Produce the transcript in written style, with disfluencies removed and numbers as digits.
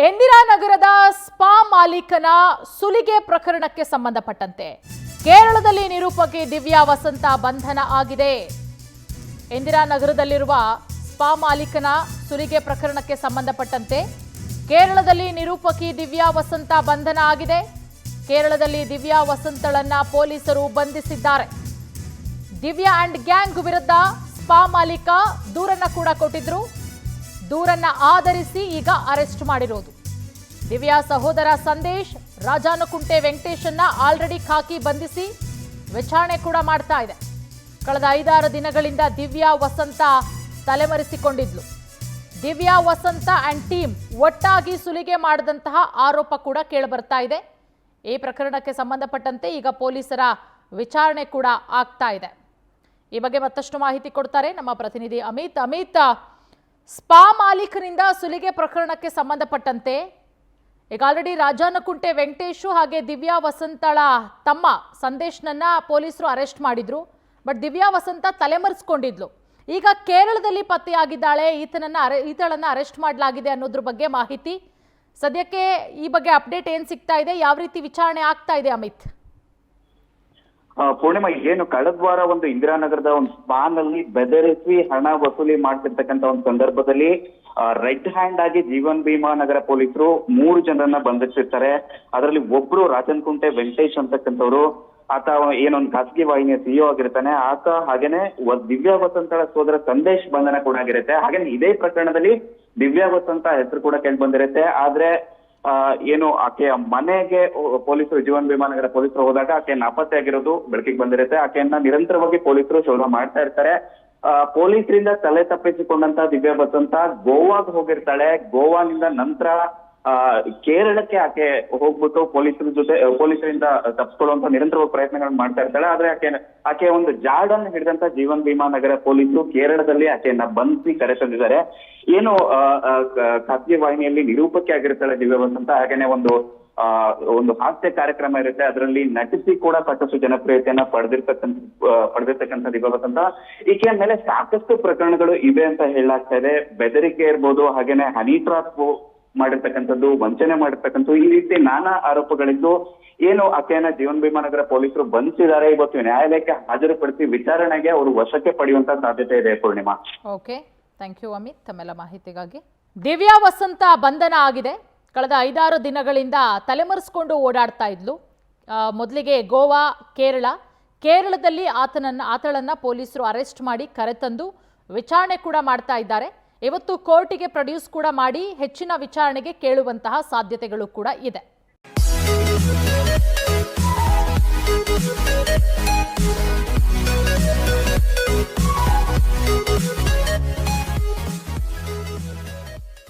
ಇಂದಿರಾನಗರದ spa ಮಾಲೀಕನ ಸುಲಿಗೆ ಪ್ರಕರಣಕ್ಕೆ ಸಂಬಂಧಪಟ್ಟಂತೆ ಕೇರಳದಲ್ಲಿ ನಿರೂಪಕಿ ದಿವ್ಯಾ ವಸಂತ ಬಂಧನ ಆಗಿದೆ. ಇಂದಿರಾನಗರದಲ್ಲಿರುವ ಸ್ಪಾ ಮಾಲೀಕನ ಸುಲಿಗೆ ಪ್ರಕರಣಕ್ಕೆ ಸಂಬಂಧಪಟ್ಟಂತೆ ಕೇರಳದಲ್ಲಿ ನಿರೂಪಕಿ ದಿವ್ಯಾ ವಸಂತ ಬಂಧನ ಆಗಿದೆ. ಕೇರಳದಲ್ಲಿ ದಿವ್ಯಾ ವಸಂತಳನ್ನ ಪೊಲೀಸರು ಬಂಧಿಸಿದ್ದಾರೆ. ದಿವ್ಯಾ ಅಂಡ್ ಗ್ಯಾಂಗ್ ವಿರುದ್ಧ ಸ್ಪಾ ಮಾಲೀಕ ದೂರನ್ನ ಕೂಡ ಕೊಟ್ಟಿದ್ರು. ದೂರನ್ನ ಆಧರಿಸಿ ಈಗ ಅರೆಸ್ಟ್ ಮಾಡಿರೋದು. ದಿವ್ಯಾ ಸಹೋದರ ಸಂದೇಶ್, ರಾಜಾನುಕುಂಟೆ ವೆಂಕಟೇಶನ್ನ ಆಲ್ರೆಡಿ ಖಾಕಿ ಬಂಧಿಸಿ ವಿಚಾರಣೆ ಕೂಡ ಮಾಡ್ತಾ ಇದೆ. ಕಳೆದ 5-6 ದಿನಗಳಿಂದ ದಿವ್ಯಾ ವಸಂತ ತಲೆಮರೆಸಿಕೊಂಡಿದ್ಲು. ದಿವ್ಯಾ ವಸಂತ ಅಂಡ್ ಟೀಮ್ ಒಟ್ಟಾಗಿ ಸುಲಿಗೆ ಮಾಡಿದಂತಹ ಆರೋಪ ಕೂಡ ಕೇಳಿಬರ್ತಾ ಇದೆ. ಈ ಪ್ರಕರಣಕ್ಕೆ ಸಂಬಂಧಪಟ್ಟಂತೆ ಈಗ ಪೊಲೀಸರ ವಿಚಾರಣೆ ಕೂಡ ಆಗ್ತಾ ಇದೆ. ಈ ಬಗ್ಗೆ ಮತ್ತಷ್ಟು ಮಾಹಿತಿ ಕೊಡ್ತಾರೆ ನಮ್ಮ ಪ್ರತಿನಿಧಿ ಅಮಿತ್. ಸ್ಪಾ ಮಾಲೀಕನಿಂದ ಸುಲಿಗೆ ಪ್ರಕರಣಕ್ಕೆ ಸಂಬಂಧಪಟ್ಟಂತೆ ಈಗ ಆಲ್ರೆಡಿ ರಾಜಾನುಕುಂಟೆ ವೆಂಕಟೇಶು ಹಾಗೆ ದಿವ್ಯಾ ವಸಂತಳ ತಮ್ಮ ಸಂದೇಶ್ನನ್ನ ಪೊಲೀಸರು ಅರೆಸ್ಟ್ ಮಾಡಿದ್ರು. ಬಟ್ ದಿವ್ಯಾ ವಸಂತ ತಲೆಮರೆಸಿಕೊಂಡಿದ್ಲು. ಈಗ ಕೇರಳದಲ್ಲಿ ಪತ್ತೆಯಾಗಿದ್ದಾಳೆ, ಈತಳನ್ನ ಅರೆಸ್ಟ್ ಮಾಡಲಾಗಿದೆ ಅನ್ನೋದ್ರ ಬಗ್ಗೆ ಮಾಹಿತಿ. ಸದ್ಯಕ್ಕೆ ಈ ಬಗ್ಗೆ ಅಪ್ಡೇಟ್ ಏನ್ ಸಿಗ್ತಾ ಇದೆ, ಯಾವ ರೀತಿ ವಿಚಾರಣೆ ಆಗ್ತಾ ಇದೆ ಅಮಿತ್? ಪೂರ್ಣಿಮಾ, ಏನು ಕಳೆದ ವಾರ ಒಂದು ಇಂದಿರಾನಗರದ ಒಂದು ಸ್ಪಾನಲ್ಲಿ ಬೆದರಿಸಿ ಹಣ ವಸೂಲಿ ಮಾಡ್ತಿರ್ತಕ್ಕಂಥ ಒಂದು ಸಂದರ್ಭದಲ್ಲಿ ರೆಡ್ ಹ್ಯಾಂಡ್ ಆಗಿ ಜೀವನ್ ಭೀಮಾ ನಗರ ಪೊಲೀಸರು 3 ಜನರನ್ನ ಬಂಧಿಸಿರ್ತಾರೆ. ಅದರಲ್ಲಿ ಒಬ್ರು ರಾಜನ್ಕುಂಟೆ ವೆಂಕಟೇಶ್ ಅಂತಕ್ಕಂಥವ್ರು. ಆತ ಏನೊಂದು ಖಾಸಗಿ ವಾಹಿನಿಯ ಸಿಇಒ ಆಗಿರ್ತಾನೆ. ಆತ ಹಾಗೇನೆ ದಿವ್ಯಾ ವಸಂತಳ ಸೋದರ ಸಂದೇಶ್ ಬಂಧನ ಕೂಡ ಆಗಿರುತ್ತೆ. ಹಾಗೇನೆ ಇದೇ ಪ್ರಕರಣದಲ್ಲಿ ದಿವ್ಯಾ ವಸಂತ ಹೆಸರು ಕೂಡ ಕೇಳಿ ಬಂದಿರುತ್ತೆ. ಆದ್ರೆ ಏನು ಆಕೆಯ ಮನೆಗೆ ಪೊಲೀಸರು, ಜೀವನ್ ಭೀಮಾ ನಗರ ಪೊಲೀಸರು ಹೋದಾಗ ಆಕೆ ನಾಪತ್ತೆ ಆಗಿರೋದು ಬೆಳಕಿಗೆ ಬಂದಿರುತ್ತೆ. ಆಕೆಯನ್ನ ನಿರಂತರವಾಗಿ ಪೊಲೀಸರು ಶೋಧ ಮಾಡ್ತಾ ಇರ್ತಾರೆ. ಪೊಲೀಸರಿಂದ ತಲೆ ತಪ್ಪಿಸಿಕೊಂಡಂತ ದಿವ್ಯಾ ವಸಂತ ಗೋವಾಗ್ ಹೋಗಿರ್ತಾಳೆ. ಗೋವಾನಿಂದ ನಂತರ ಕೇರಳಕ್ಕೆ ಆಕೆ ಹೋಗ್ಬಿಟ್ಟು ಪೊಲೀಸರಿಂದ ತಪ್ಪಿಸ್ಕೊಳ್ಳುವಂತ ನಿರಂತರವಾಗಿ ಪ್ರಯತ್ನಗಳನ್ನ ಮಾಡ್ತಾ ಇರ್ತಾಳೆ. ಆದ್ರೆ ಆಕೆ ಒಂದು ಜಾಡನ್ನು ಹಿಡಿದಂತ ಜೀವನ್ ಭೀಮಾ ನಗರ ಪೊಲೀಸರು ಕೇರಳದಲ್ಲಿ ಆಕೆಯನ್ನ ಬಂಧಿಸಿ ಕರೆತಂದಿದ್ದಾರೆ. ಏನು ಖಾಸಗಿ ವಾಹಿನಿಯಲ್ಲಿ ನಿರೂಪಕಿ ಆಗಿರ್ತಾಳೆ ದಿವ್ಯಾ ವಸಂತ. ಹಾಗೇನೆ ಒಂದು ಹಾಸ್ಯ ಕಾರ್ಯಕ್ರಮ ಇರುತ್ತೆ, ಅದರಲ್ಲಿ ನಟಿಸಿ ಕೂಡ ಸಾಕಷ್ಟು ಜನಪ್ರಿಯತೆಯನ್ನ ಪಡೆದಿರ್ತಕ್ಕಂಥ ದಿವ್ಯಾ ವಸಂತ. ಈಕೆಯ ಮೇಲೆ ಸಾಕಷ್ಟು ಪ್ರಕರಣಗಳು ಇವೆ ಅಂತ ಹೇಳಲಾಗ್ತಾ ಇದೆ. ಬೆದರಿಕೆ ಇರ್ಬೋದು, ಹಾಗೇನೆ ಹನಿ ಟ್ರಾಪ್ ಮಾಡಿರ್ತಕ್ಕಂಥದ್ದು, ವಂಚನೆ ಮಾಡಿರ್ತಕ್ಕಂಥದ್ದು, ಈ ರೀತಿ ನಾನಾ ಆರೋಪಗಳಿದ್ದು ಏನು ಆಕೆಯನ್ನ ಜೀವನ್ ಭೀಮಾ ನಗರ ಪೊಲೀಸರು ಬಂಧಿಸಿದ್ದಾರೆ. ಇವತ್ತು ನ್ಯಾಯಾಲಯಕ್ಕೆ ಹಾಜರುಪಡಿಸಿ ವಿಚಾರಣೆಗೆ ಅವರು ವಶಕ್ಕೆ ಪಡೆಯುವಂತ ಸಾಧ್ಯತೆ ಇದೆ. Purnima, okay, thank you Amit ತಮ್ಮೆಲ್ಲ ಮಾಹಿತಿಗಾಗಿ. ದಿವ್ಯಾ ವಸಂತ ಬಂಧನ ಆಗಿದೆ. ಕಳೆದ 5-6 ದಿನಗಳಿಂದ ತಲೆಮರೆಸಿಕೊಂಡು ಓಡಾಡ್ತಾ ಇದ್ಲು. ಮೊದಲಿಗೆ ಗೋವಾ, ಕೇರಳದಲ್ಲಿ ಆತಳನ್ನ ಪೊಲೀಸರು ಅರೆಸ್ಟ್ ಮಾಡಿ ಕರೆತಂದು ವಿಚಾರಣೆ ಕೂಡ ಮಾಡ್ತಾ ಇದ್ದಾರೆ. ಇವತ್ತು ಕೋರ್ಟಿಗೆ ಪ್ರೊಡ್ಯೂಸ್ ಕೂಡ ಮಾಡಿ ಹೆಚ್ಚಿನ ವಿಚಾರಣೆಗೆ ಕೇಳುವಂತಹ ಸಾಧ್ಯತೆಗಳು ಕೂಡ ಇದೆ.